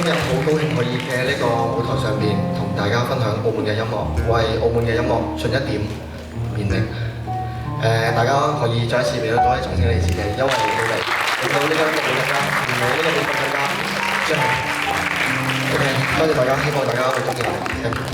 日好高興可以喺呢個舞台上面同大家分享澳門嘅音樂，為澳門嘅音樂盡一點勉力。大家可以再一次俾到多啲掌聲你自己，因為你哋令到呢個音樂更加完美，呢個地方更加即係 OK， 多謝大家，希望大家會中意我哋。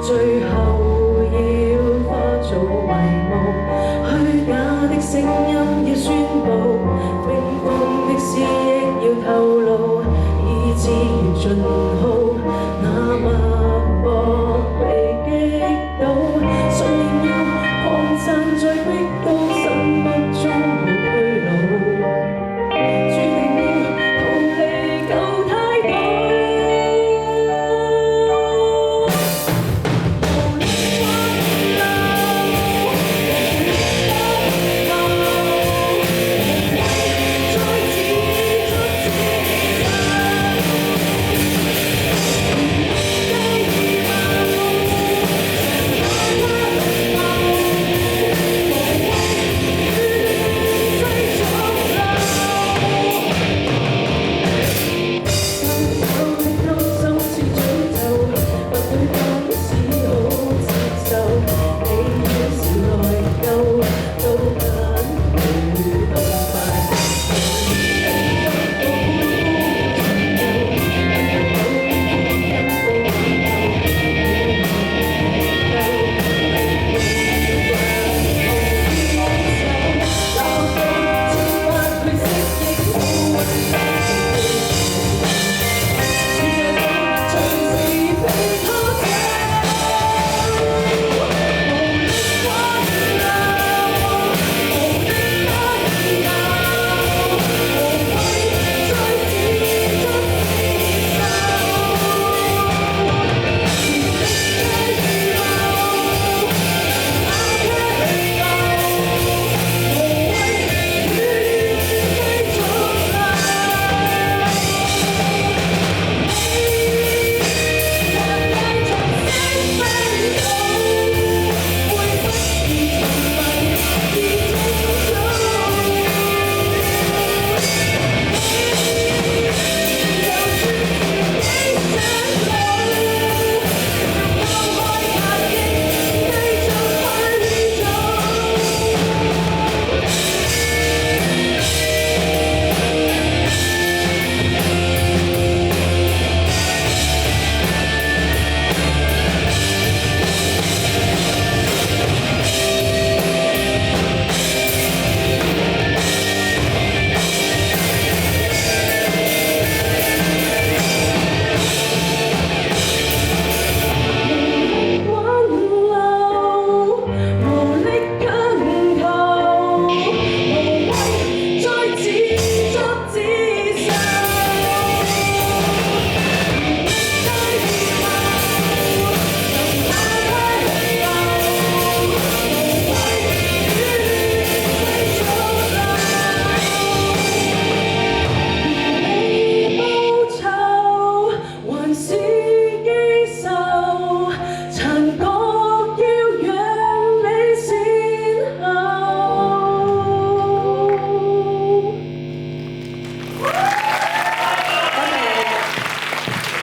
最後要化做迷霧，虛假的聲音要宣